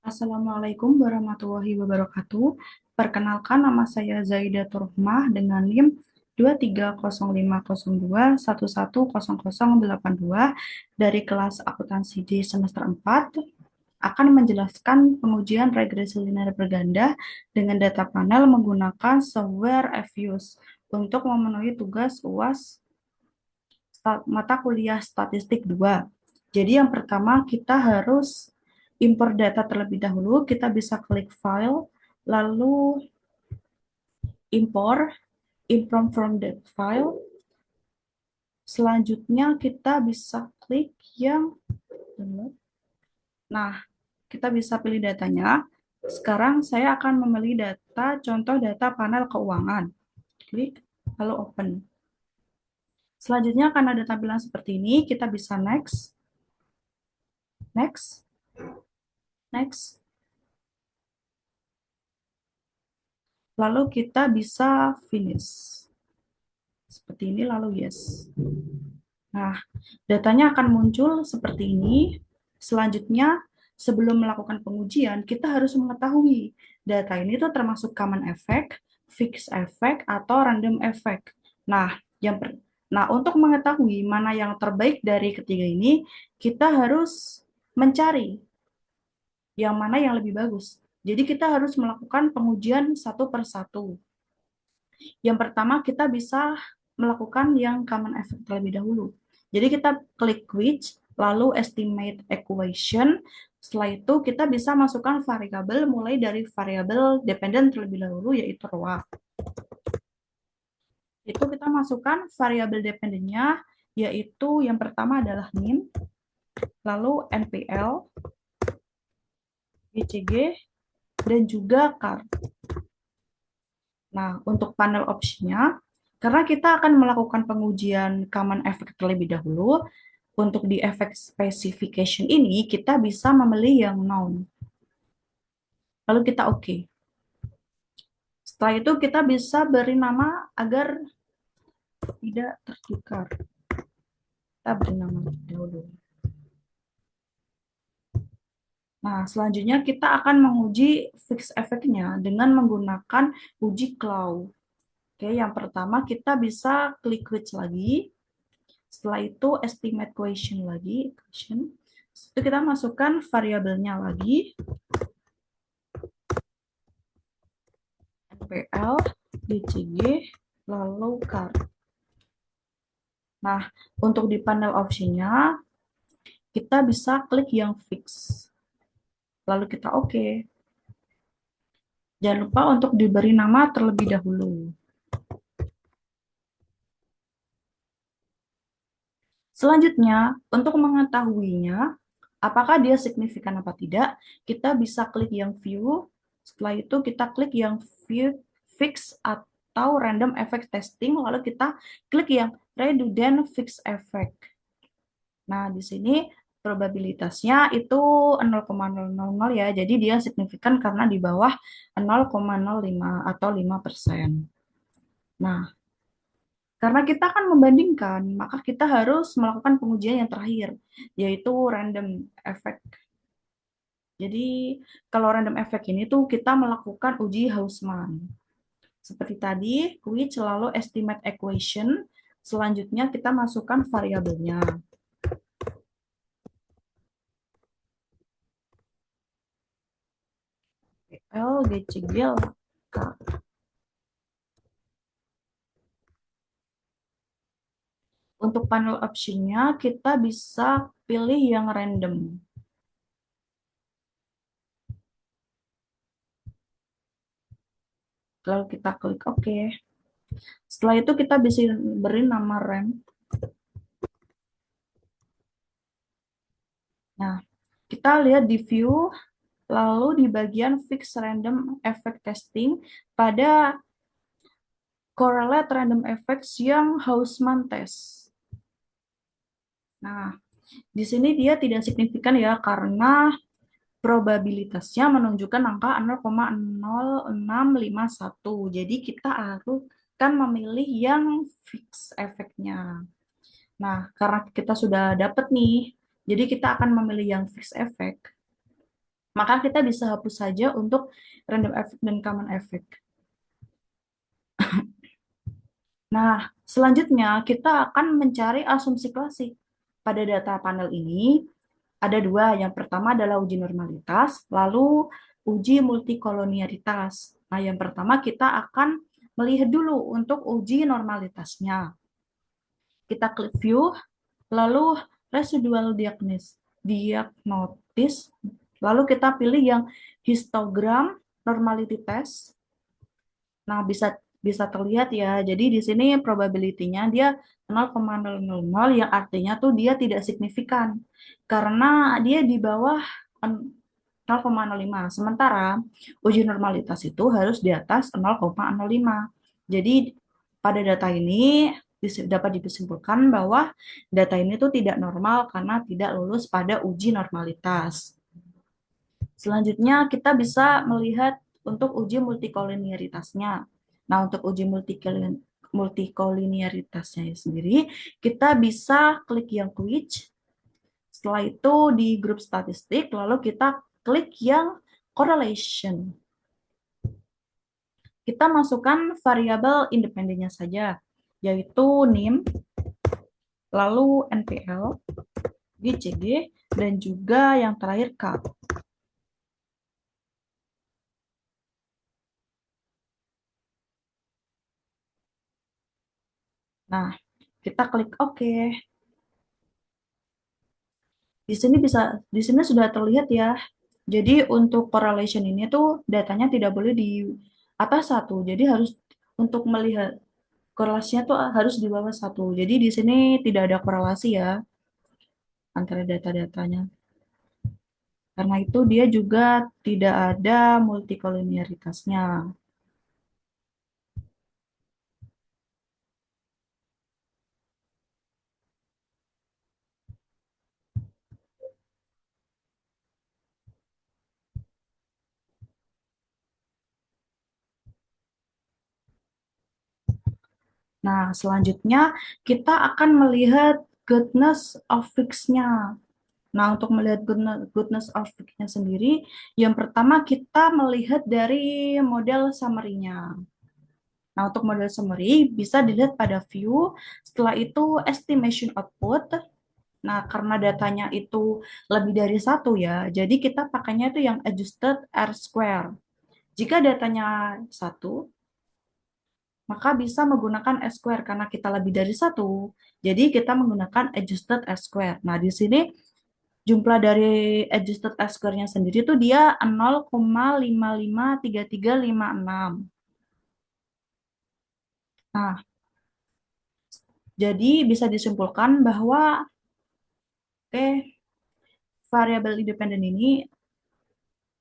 Assalamualaikum warahmatullahi wabarakatuh. Perkenalkan, nama saya Zaida Turhmah dengan NIM 2305021100082 dari kelas akuntansi di semester 4 akan menjelaskan pengujian regresi linear berganda dengan data panel menggunakan software Fuse untuk memenuhi tugas UAS mata kuliah statistik 2. Jadi yang pertama kita harus import data terlebih dahulu. Kita bisa klik file, lalu import from the file. Selanjutnya kita bisa klik yang Nah, kita bisa pilih datanya. Sekarang saya akan memilih data, contoh data panel keuangan. Klik, lalu open. Selanjutnya akan ada tampilan seperti ini. Kita bisa next, next, next. Lalu kita bisa finish. Seperti ini, lalu yes. Nah, datanya akan muncul seperti ini. Selanjutnya, sebelum melakukan pengujian, kita harus mengetahui data ini tuh termasuk common effect, fixed effect, atau random effect. Nah, untuk mengetahui mana yang terbaik dari ketiga ini, kita harus mencari yang mana yang lebih bagus. Jadi kita harus melakukan pengujian satu per satu. Yang pertama kita bisa melakukan yang common effect terlebih dahulu. Jadi kita klik which, lalu estimate equation. Setelah itu kita bisa masukkan variabel mulai dari variabel dependent terlebih dahulu yaitu ROA. Itu kita masukkan variabel dependentnya yaitu yang pertama adalah NIM, lalu NPL, GCG, dan juga CAR. Nah, untuk panel opsinya, karena kita akan melakukan pengujian common effect terlebih dahulu, untuk di effect specification ini, kita bisa memilih yang known. Lalu kita oke. Setelah itu kita bisa beri nama agar tidak tertukar. Kita beri nama dahulu. Nah, selanjutnya kita akan menguji fixed effect-nya dengan menggunakan uji claw. Oke, yang pertama kita bisa klik which lagi. Setelah itu estimate equation lagi, itu kita masukkan variabelnya lagi, NPL, DCG, lalu CAR. Nah, untuk di panel opsinya, kita bisa klik yang fix. Lalu kita oke. Jangan lupa untuk diberi nama terlebih dahulu. Selanjutnya, untuk mengetahuinya, apakah dia signifikan apa tidak, kita bisa klik yang view. Setelah itu kita klik yang view fix atau random effect testing, lalu kita klik yang redundant fixed effect. Nah, di sini probabilitasnya itu 0,000 ya, jadi dia signifikan karena di bawah 0,05 atau 5%. Nah, karena kita akan membandingkan, maka kita harus melakukan pengujian yang terakhir, yaitu random effect. Jadi, kalau random effect ini tuh kita melakukan uji Hausman. Seperti tadi, which lalu estimate equation, selanjutnya kita masukkan variabelnya. L, G, C, G, K. Untuk panel optionnya, kita bisa pilih yang random. Lalu kita klik OK. Setelah itu kita bisa beri nama RAM. Nah, kita lihat di view, lalu di bagian fix random effect testing pada correlate random effects yang Hausman test. Nah, di sini dia tidak signifikan ya karena probabilitasnya menunjukkan angka 0,0651. Jadi kita akan memilih yang fix efeknya. Nah, karena kita sudah dapat nih Jadi kita akan memilih yang fixed effect, maka kita bisa hapus saja untuk random effect dan common effect. Nah, selanjutnya kita akan mencari asumsi klasik. Pada data panel ini ada dua. Yang pertama adalah uji normalitas, lalu uji multikolonialitas. Nah, yang pertama kita akan melihat dulu untuk uji normalitasnya. Kita klik view, lalu residual diagnosis, lalu kita pilih yang histogram normality test. Nah, bisa bisa terlihat ya. Jadi di sini probability-nya dia 0,000 yang artinya tuh dia tidak signifikan karena dia di bawah 0,05. Sementara uji normalitas itu harus di atas 0,05. Jadi pada data ini dapat disimpulkan bahwa data ini tuh tidak normal karena tidak lulus pada uji normalitas. Selanjutnya kita bisa melihat untuk uji multikoliniaritasnya. Nah, untuk uji multikoliniaritasnya sendiri, kita bisa klik yang quiz. Setelah itu di grup statistik, lalu kita klik yang correlation. Kita masukkan variabel independennya saja, yaitu NIM, lalu NPL, GCG, dan juga yang terakhir K. Nah, kita klik OK. Di sini sudah terlihat ya. Jadi untuk correlation ini tuh datanya tidak boleh di atas satu. Jadi harus untuk melihat korelasinya tuh harus di bawah satu. Jadi di sini tidak ada korelasi ya antara data-datanya. Karena itu dia juga tidak ada multikoliniaritasnya. Nah, selanjutnya kita akan melihat goodness of fix-nya. Nah, untuk melihat goodness of fix-nya sendiri, yang pertama kita melihat dari model summary-nya. Nah, untuk model summary bisa dilihat pada view, setelah itu estimation output. Nah, karena datanya itu lebih dari satu ya, jadi kita pakainya itu yang adjusted R square. Jika datanya satu, maka bisa menggunakan S square karena kita lebih dari satu. Jadi kita menggunakan adjusted S square. Nah, di sini jumlah dari adjusted S square-nya sendiri tuh dia 0,553356. Nah, jadi bisa disimpulkan bahwa variabel independen ini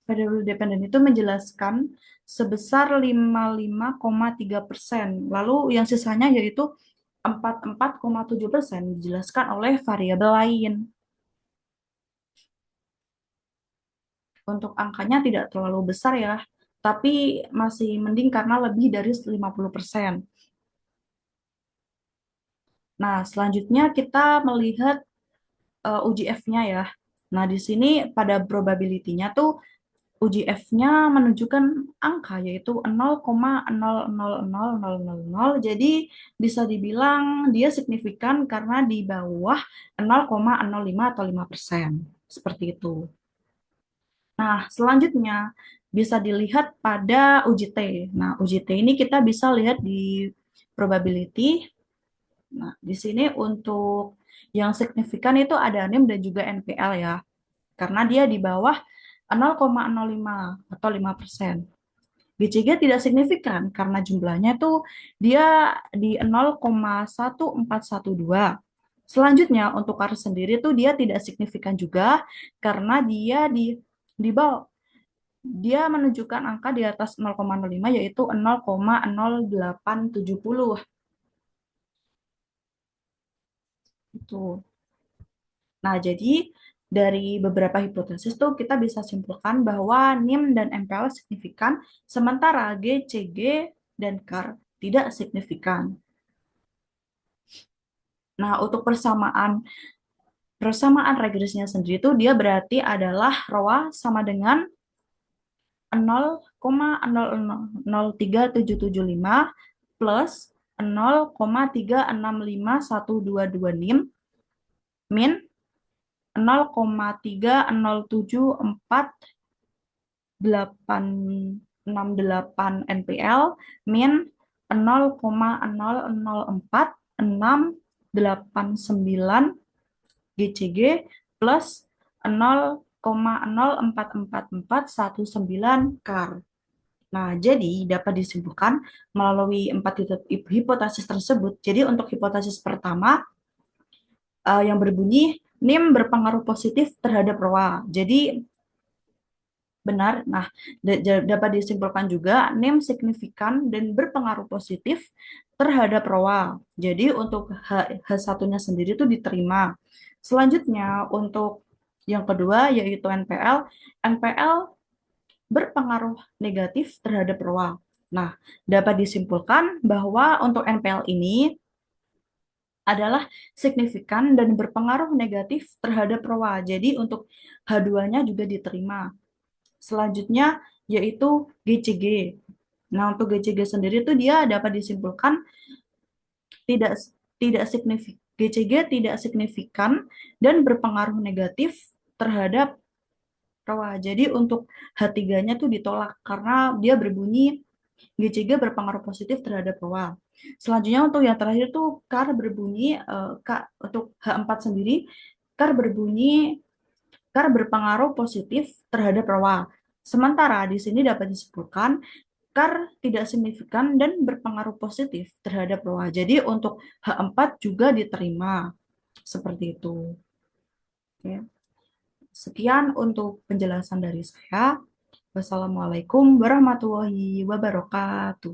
variabel independen itu menjelaskan sebesar 55,3%. Lalu yang sisanya yaitu 44,7% dijelaskan oleh variabel lain. Untuk angkanya tidak terlalu besar ya, tapi masih mending karena lebih dari 50%. Nah, selanjutnya kita melihat uji F-nya ya. Nah, di sini pada probability-nya tuh uji F-nya menunjukkan angka yaitu 0,000000. Jadi bisa dibilang dia signifikan karena di bawah 0,05 atau 5%. Seperti itu. Nah, selanjutnya bisa dilihat pada uji T. Nah, uji T ini kita bisa lihat di probability. Nah, di sini untuk yang signifikan itu ada NIM dan juga NPL ya. Karena dia di bawah 0,05 atau 5%. GCG tidak signifikan karena jumlahnya tuh dia di 0,1412. Selanjutnya untuk R sendiri tuh dia tidak signifikan juga karena dia di bawah dia menunjukkan angka di atas 0,05 yaitu 0,0870 itu. Nah, jadi dari beberapa hipotesis tuh kita bisa simpulkan bahwa NIM dan MPL signifikan, sementara G, CG, dan CAR tidak signifikan. Nah, untuk persamaan Persamaan regresinya sendiri itu dia berarti adalah ROA sama dengan 0,00037756 plus 0,3651226 min 0,3074868 NPL min 0,004689 GCG plus 0,044419 KAR. Nah, jadi dapat disimpulkan melalui 4 hipotesis tersebut. Jadi untuk hipotesis pertama yang berbunyi NIM berpengaruh positif terhadap ROA. Jadi benar. Nah, dapat disimpulkan juga NIM signifikan dan berpengaruh positif terhadap ROA. Jadi untuk H1-nya sendiri itu diterima. Selanjutnya untuk yang kedua yaitu NPL. NPL berpengaruh negatif terhadap ROA. Nah, dapat disimpulkan bahwa untuk NPL ini adalah signifikan dan berpengaruh negatif terhadap ROA. Jadi untuk H2-nya juga diterima. Selanjutnya yaitu GCG. Nah, untuk GCG sendiri itu dia dapat disimpulkan tidak tidak signifikan GCG tidak signifikan dan berpengaruh negatif terhadap ROA. Jadi untuk H3-nya tuh ditolak karena dia berbunyi GCG berpengaruh positif terhadap ROA. Selanjutnya untuk yang terakhir tuh KAR berbunyi untuk H4 sendiri KAR berpengaruh positif terhadap ROA. Sementara di sini dapat disebutkan KAR tidak signifikan dan berpengaruh positif terhadap ROA. Jadi untuk H4 juga diterima. Seperti itu. Oke. Sekian untuk penjelasan dari saya. Wassalamualaikum warahmatullahi wabarakatuh.